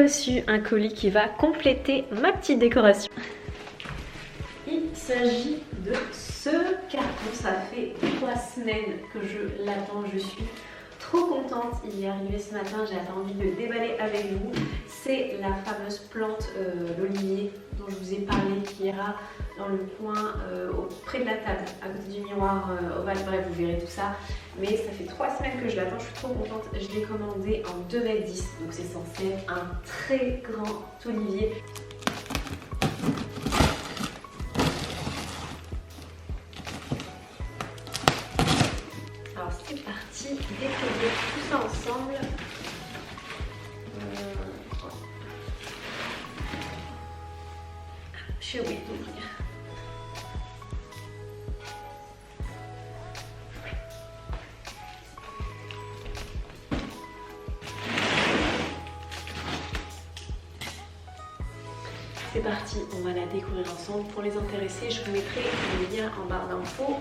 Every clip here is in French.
reçu un colis qui va compléter ma petite décoration. Il s'agit de ce carton, ça fait 3 semaines que je l'attends, je suis trop contente, il est arrivé ce matin, j'avais envie de le déballer avec vous. C'est la fameuse plante l'olivier dont je vous ai parlé qui ira dans le coin près de la table, à côté du miroir ovale, bref vous verrez tout ça. Mais ça fait 3 semaines que je l'attends, je suis trop contente, je l'ai commandé en 2,10 m, donc c'est censé être un très grand olivier. Alors c'est parti, découvrir tout ça ensemble. Je suis obligée d'ouvrir. C'est parti, on va la découvrir ensemble. Pour les intéressés, je vous mettrai le lien en barre d'infos.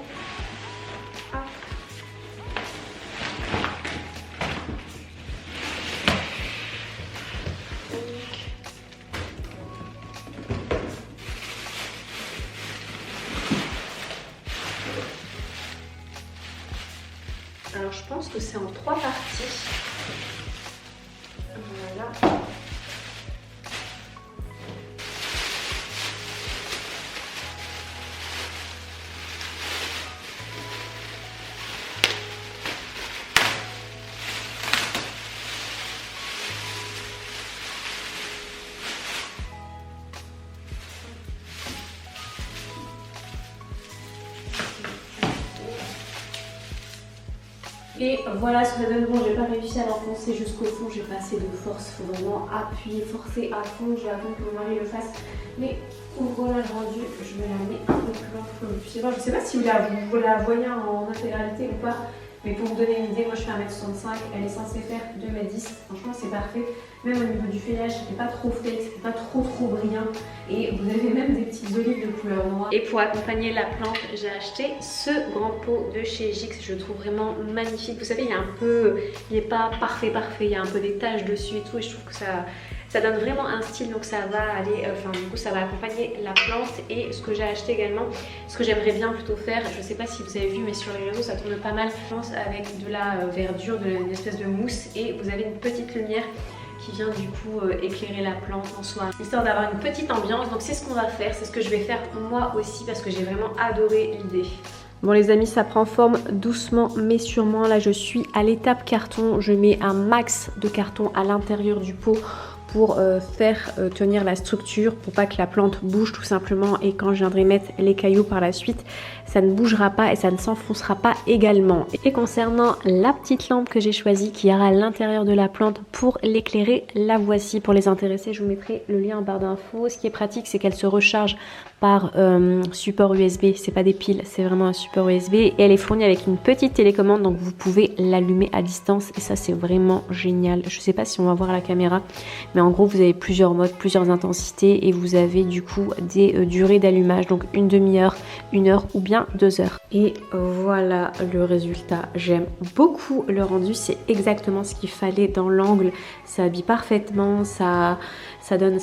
Alors je pense que c'est en 3 parties. Voilà. Et voilà ce que ça donne. Bon, j'ai pas réussi à l'enfoncer jusqu'au fond, j'ai pas assez de force, faut vraiment appuyer, forcer à fond. Je vais attendre que mon mari le fasse. Mais voilà le rendu, je vais la mettre un peu plus loin. Je sais pas si vous la voyez en intégralité ou pas, mais pour vous donner une idée, moi je fais 1,65 m, elle est censée faire 2,10 m. Franchement, c'est parfait. Même au niveau du feuillage, c'était pas trop fake, c'était pas trop brillant. Et vous avez même des petites olives de couleur noire. Et pour accompagner la plante, j'ai acheté ce grand pot de chez Jix. Je le trouve vraiment magnifique. Vous savez, il est pas parfait, il y a un peu des taches dessus et tout. Et je trouve que ça donne vraiment un style, donc ça va aller, du coup ça va accompagner la plante. Et ce que j'ai acheté également, ce que j'aimerais bien plutôt faire, je sais pas si vous avez vu, mais sur les réseaux ça tourne pas mal, je pense, avec de la verdure, une espèce de mousse, et vous avez une petite lumière qui vient du coup éclairer la plante en soi, histoire d'avoir une petite ambiance. Donc c'est ce qu'on va faire, c'est ce que je vais faire moi aussi, parce que j'ai vraiment adoré l'idée. Bon les amis, ça prend forme doucement mais sûrement. Là je suis à l'étape carton, je mets un max de carton à l'intérieur du pot pour faire tenir la structure, pour pas que la plante bouge tout simplement, et quand je viendrai mettre les cailloux par la suite, ça ne bougera pas et ça ne s'enfoncera pas également. Et concernant la petite lampe que j'ai choisie qui ira à l'intérieur de la plante pour l'éclairer, la voici. Pour les intéressés, je vous mettrai le lien en barre d'infos. Ce qui est pratique, c'est qu'elle se recharge par support USB, c'est pas des piles, c'est vraiment un support USB, et elle est fournie avec une petite télécommande, donc vous pouvez l'allumer à distance, et ça c'est vraiment génial. Je sais pas si on va voir à la caméra, mais en gros vous avez plusieurs modes, plusieurs intensités, et vous avez du coup des durées d'allumage, donc une demi-heure, 1 heure ou bien 2 heures. Et voilà le résultat. J'aime beaucoup le rendu, c'est exactement ce qu'il fallait dans l'angle, ça habille parfaitement, ça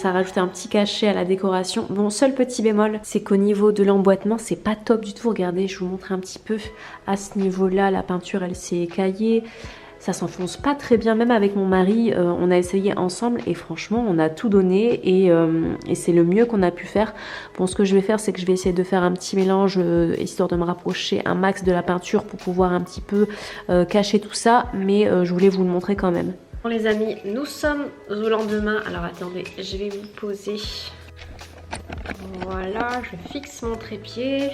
rajoute un petit cachet à la décoration. Bon, seul petit bémol, c'est qu'au niveau de l'emboîtement, c'est pas top du tout. Regardez, je vous montre un petit peu. À ce niveau-là, la peinture, elle s'est écaillée. Ça s'enfonce pas très bien, même avec mon mari, on a essayé ensemble et franchement on a tout donné, et c'est le mieux qu'on a pu faire. Bon, ce que je vais faire, c'est que je vais essayer de faire un petit mélange histoire de me rapprocher un max de la peinture pour pouvoir un petit peu cacher tout ça, mais je voulais vous le montrer quand même. Bon les amis, nous sommes au lendemain. Alors attendez, je vais vous poser. Voilà, je fixe mon trépied.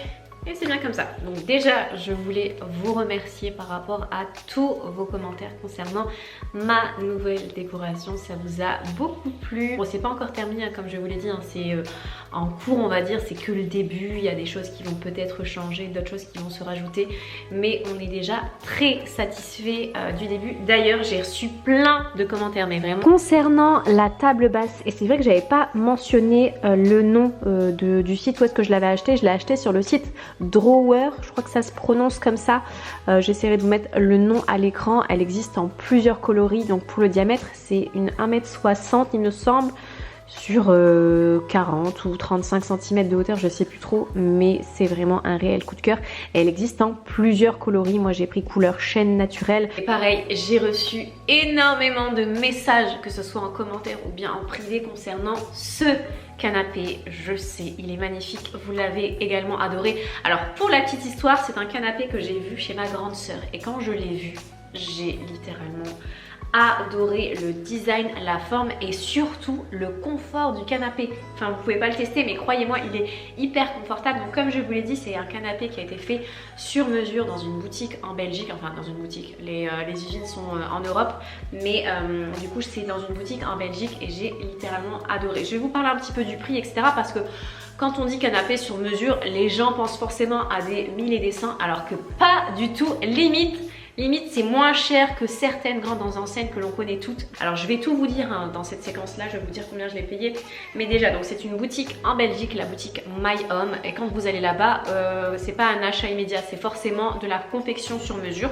Et c'est bien comme ça. Donc déjà, je voulais vous remercier par rapport à tous vos commentaires concernant ma nouvelle décoration. Ça vous a beaucoup plu. Bon, c'est pas encore terminé, hein, comme je vous l'ai dit, hein, c'est en cours, on va dire, c'est que le début. Il y a des choses qui vont peut-être changer, d'autres choses qui vont se rajouter, mais on est déjà très satisfait du début. D'ailleurs, j'ai reçu plein de commentaires, mais vraiment. Concernant la table basse, et c'est vrai que j'avais pas mentionné le nom du site où est-ce que je l'avais acheté. Je l'ai acheté sur le site Drawer, je crois que ça se prononce comme ça. J'essaierai de vous mettre le nom à l'écran. Elle existe en plusieurs coloris, donc pour le diamètre, c'est une 1,60 m il me semble, sur 40 ou 35 cm de hauteur, je sais plus trop, mais c'est vraiment un réel coup de cœur. Elle existe en plusieurs coloris. Moi j'ai pris couleur chêne naturelle. Et pareil, j'ai reçu énormément de messages, que ce soit en commentaire ou bien en privé, concernant ce canapé. Je sais, il est magnifique, vous l'avez également adoré. Alors pour la petite histoire, c'est un canapé que j'ai vu chez ma grande sœur, et quand je l'ai vu, j'ai littéralement adoré le design, la forme et surtout le confort du canapé. Enfin, vous pouvez pas le tester, mais croyez-moi, il est hyper confortable. Donc comme je vous l'ai dit, c'est un canapé qui a été fait sur mesure dans une boutique en Belgique. Enfin, dans une boutique, les usines sont en Europe, mais du coup c'est dans une boutique en Belgique et j'ai littéralement adoré. Je vais vous parler un petit peu du prix, etc. parce que quand on dit canapé sur mesure, les gens pensent forcément à des 1000 et des 100, alors que pas du tout. Limite, c'est moins cher que certaines grandes enseignes que l'on connaît toutes. Alors je vais tout vous dire hein, dans cette séquence là, je vais vous dire combien je l'ai payé. Mais déjà, donc c'est une boutique en Belgique, la boutique My Home. Et quand vous allez là-bas, c'est pas un achat immédiat, c'est forcément de la confection sur mesure.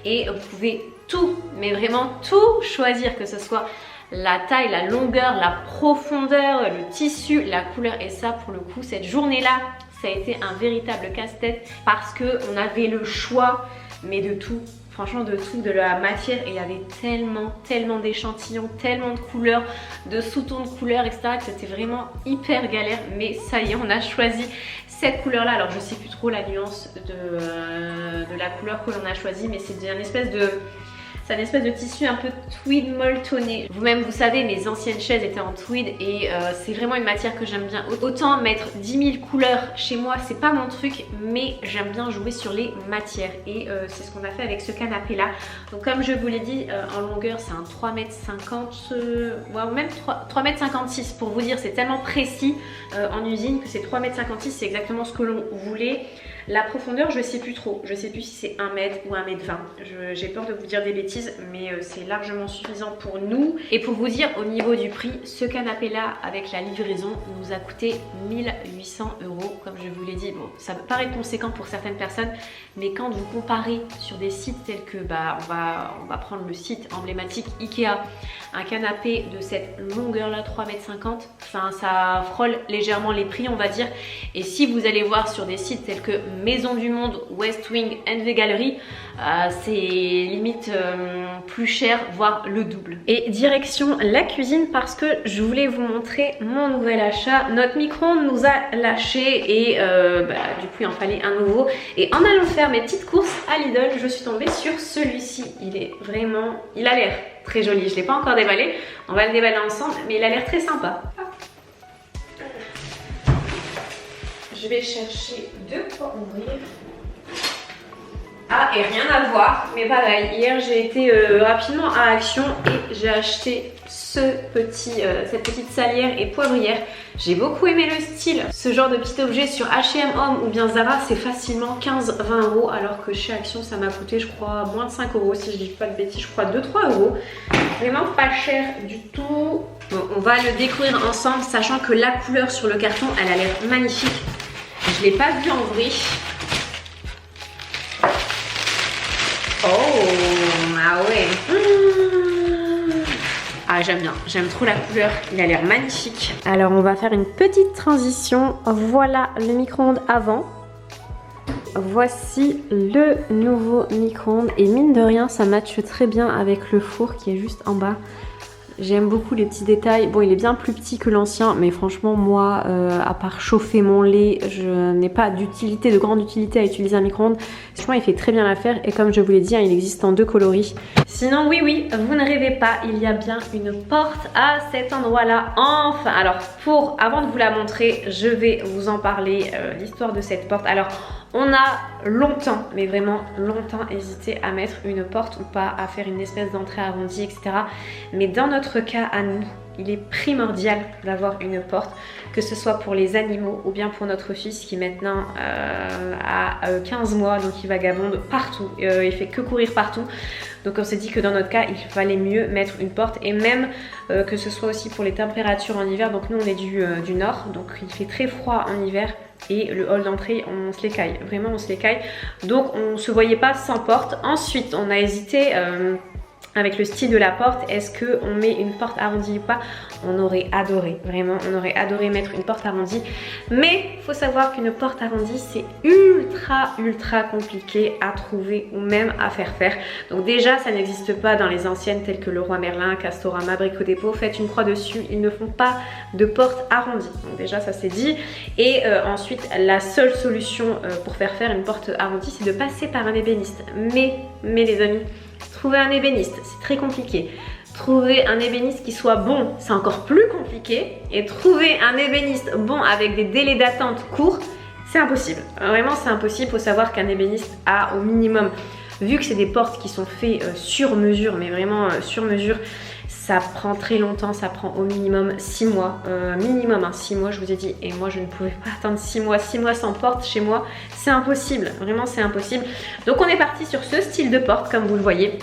Et vous pouvez tout, mais vraiment tout choisir, que ce soit la taille, la longueur, la profondeur, le tissu, la couleur. Et ça, pour le coup, cette journée-là, ça a été un véritable casse-tête parce qu'on avait le choix, mais de tout. Franchement de tout, de la matière, et il y avait tellement d'échantillons, tellement de couleurs, de sous-tons de couleurs, etc. que c'était vraiment hyper galère, mais ça y est, on a choisi cette couleur là. Alors je sais plus trop la nuance de la couleur que l'on a choisi, mais c'est une espèce de tissu un peu tweed molletonné. Vous-même, vous savez, mes anciennes chaises étaient en tweed et c'est vraiment une matière que j'aime bien. Autant mettre 10 000 couleurs chez moi, c'est pas mon truc, mais j'aime bien jouer sur les matières. Et c'est ce qu'on a fait avec ce canapé-là. Donc comme je vous l'ai dit, en longueur, c'est un 3,50 m, voire même 3,56 m pour vous dire. C'est tellement précis en usine que c'est 3,56 m, c'est exactement ce que l'on voulait. La profondeur, je sais plus trop. Je sais plus si c'est 1 m ou 1,20 m. J'ai peur de vous dire des bêtises, mais c'est largement suffisant pour nous. Et pour vous dire, au niveau du prix, ce canapé-là, avec la livraison, nous a coûté 1800 €. Comme je vous l'ai dit, bon, ça peut paraître conséquent pour certaines personnes, mais quand vous comparez sur des sites tels que, on va prendre le site emblématique Ikea, un canapé de cette longueur-là, 3,50 m, enfin, ça frôle légèrement les prix, on va dire. Et si vous allez voir sur des sites tels que Maison du Monde, West Wing, NV Gallery, c'est limite plus cher, voire le double. Et direction la cuisine, parce que je voulais vous montrer mon nouvel achat. Notre micro-ondes nous a lâché et du coup il en fallait un nouveau. Et en allant faire mes petites courses à Lidl, je suis tombée sur celui-ci. Il a l'air très joli. Je ne l'ai pas encore déballé, on va le déballer ensemble, mais il a l'air très sympa. Je vais chercher de quoi ouvrir. Ah, et rien à voir, mais pareil, hier j'ai été rapidement à Action et j'ai acheté cette petite salière et poivrière. J'ai beaucoup aimé le style. Ce genre de petit objet sur H&M Home ou bien Zara, c'est facilement 15-20 €, alors que chez Action ça m'a coûté, je crois, moins de 5 € si je dis pas de bêtises, je crois 2-3 €. Vraiment pas cher du tout. Bon, on va le découvrir ensemble, sachant que la couleur sur le carton, elle a l'air magnifique. Je l'ai pas vu en vrai. Oh, ah ouais. Ah, j'aime bien, j'aime trop la couleur, il a l'air magnifique. Alors on va faire une petite transition. Voilà le micro-ondes avant. Voici le nouveau micro-ondes et mine de rien ça matche très bien avec le four qui est juste en bas. J'aime beaucoup les petits détails. Bon, il est bien plus petit que l'ancien, mais franchement, moi, à part chauffer mon lait, je n'ai pas de grande utilité à utiliser un micro-ondes. Franchement, il fait très bien l'affaire et comme je vous l'ai dit, hein, il existe en 2 coloris. Sinon, oui, vous ne rêvez pas, il y a bien une porte à cet endroit-là. Enfin, alors, avant de vous la montrer, je vais vous en parler, l'histoire de cette porte. Alors, On a longtemps, mais vraiment longtemps hésité à mettre une porte ou pas, à faire une espèce d'entrée arrondie, etc. Mais dans notre cas à nous, il est primordial d'avoir une porte, que ce soit pour les animaux ou bien pour notre fils qui maintenant a 15 mois, donc il vagabonde partout, il fait que courir partout. Donc on s'est dit que dans notre cas, il fallait mieux mettre une porte et même que ce soit aussi pour les températures en hiver. Donc nous on est du nord, donc il fait très froid en hiver. Et le hall d'entrée, on se l'écaille, vraiment on se l'écaille. Donc on ne se voyait pas sans porte. Ensuite, on a hésité avec le style de la porte, est-ce qu'on met une porte arrondie ou pas? On aurait adoré, vraiment, on aurait adoré mettre une porte arrondie. Mais il faut savoir qu'une porte arrondie, c'est ultra compliqué à trouver ou même à faire faire. Donc déjà, ça n'existe pas dans les anciennes telles que Leroy Merlin, Castorama, Brico Dépôt. Faites une croix dessus, ils ne font pas de porte arrondie. Donc déjà, ça c'est dit. Et ensuite, la seule solution pour faire faire une porte arrondie, c'est de passer par un ébéniste. Mais les amis, trouver un ébéniste, c'est très compliqué. Trouver un ébéniste qui soit bon, c'est encore plus compliqué. Et trouver un ébéniste bon avec des délais d'attente courts, c'est impossible. Vraiment, c'est impossible. Il faut savoir qu'un ébéniste a au minimum, vu que c'est des portes qui sont faites sur mesure, mais vraiment sur mesure, ça prend très longtemps, ça prend au minimum 6 mois. Minimum 6 mois, je vous ai dit. Et moi, je ne pouvais pas attendre 6 mois. 6 mois sans porte chez moi, c'est impossible. Vraiment, c'est impossible. Donc, on est parti sur ce style de porte, comme vous le voyez.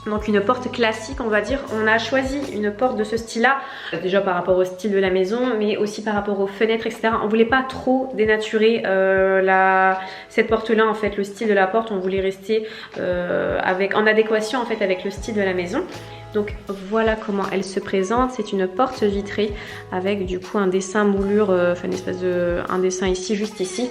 Donc une porte classique, on va dire. On a choisi une porte de ce style-là, déjà par rapport au style de la maison, mais aussi par rapport aux fenêtres, etc. On voulait pas trop dénaturer cette porte-là, en fait, le style de la porte. On voulait rester en adéquation, en fait, avec le style de la maison. Donc voilà comment elle se présente. C'est une porte vitrée avec du coup un dessin moulure, enfin une espèce de un dessin ici, juste ici.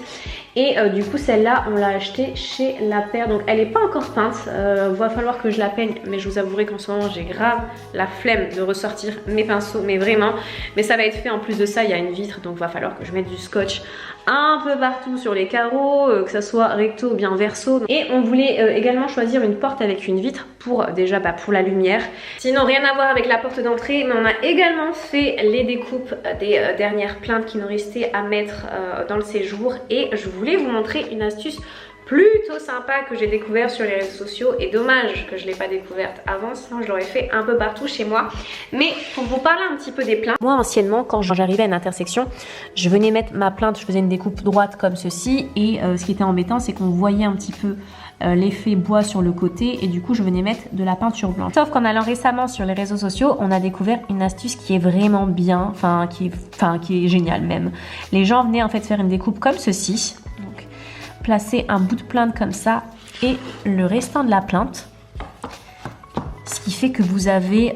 Et du coup celle-là on l'a achetée chez La Paire. Donc elle n'est pas encore peinte, va falloir que je la peigne. Mais je vous avouerai qu'en ce moment j'ai grave la flemme de ressortir mes pinceaux, mais vraiment. Mais ça va être fait, en plus de ça il y a une vitre, donc va falloir que je mette du scotch un peu partout sur les carreaux, que ça soit recto ou bien verso. Et on voulait également choisir une porte avec une vitre pour déjà pour la lumière. Sinon rien à voir avec la porte d'entrée, mais on a également fait les découpes des dernières plaintes qui nous restaient à mettre dans le séjour. Et je voulais vous montrer une astuce plutôt sympa que j'ai découvert sur les réseaux sociaux, et dommage que je ne l'ai pas découverte avant, sinon je l'aurais fait un peu partout chez moi. Mais pour vous parler un petit peu des plaintes, moi anciennement quand j'arrivais à une intersection, je venais mettre ma plainte, je faisais une découpe droite comme ceci, et ce qui était embêtant c'est qu'on voyait un petit peu l'effet bois sur le côté, et du coup je venais mettre de la peinture blanche. Sauf qu'en allant récemment sur les réseaux sociaux, on a découvert une astuce qui est vraiment bien, qui est géniale même. Les gens venaient en fait faire une découpe comme ceci, donc placer un bout de plainte comme ça et le restant de la plainte, ce qui fait que vous avez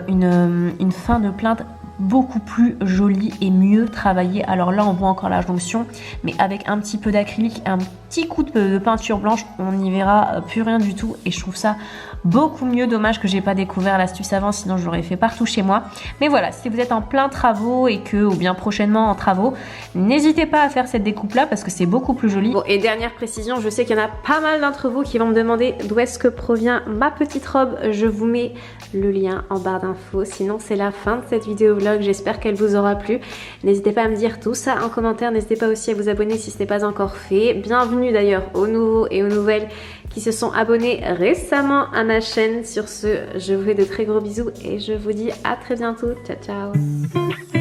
une fin de plainte beaucoup plus jolie et mieux travaillée. Alors là on voit encore la jonction, mais avec un petit peu d'acrylique, un petit coup de peinture blanche, on n'y verra plus rien du tout, et je trouve ça beaucoup mieux. Dommage que j'ai pas découvert l'astuce avant, sinon je l'aurais fait partout chez moi. Mais voilà, si vous êtes en plein travaux ou bien prochainement en travaux, n'hésitez pas à faire cette découpe là parce que c'est beaucoup plus joli. Bon, et dernière précision, je sais qu'il y en a pas mal d'entre vous qui vont me demander d'où est-ce que provient ma petite robe. Je vous mets le lien en barre d'infos, sinon c'est la fin de cette vidéo vlog. J'espère qu'elle vous aura plu. N'hésitez pas à me dire tout ça en commentaire, n'hésitez pas aussi à vous abonner si ce n'est pas encore fait. Bienvenue d'ailleurs aux nouveaux et aux nouvelles qui se sont abonnés récemment à ma chaîne. Sur ce, je vous fais de très gros bisous et je vous dis à très bientôt. Ciao ciao.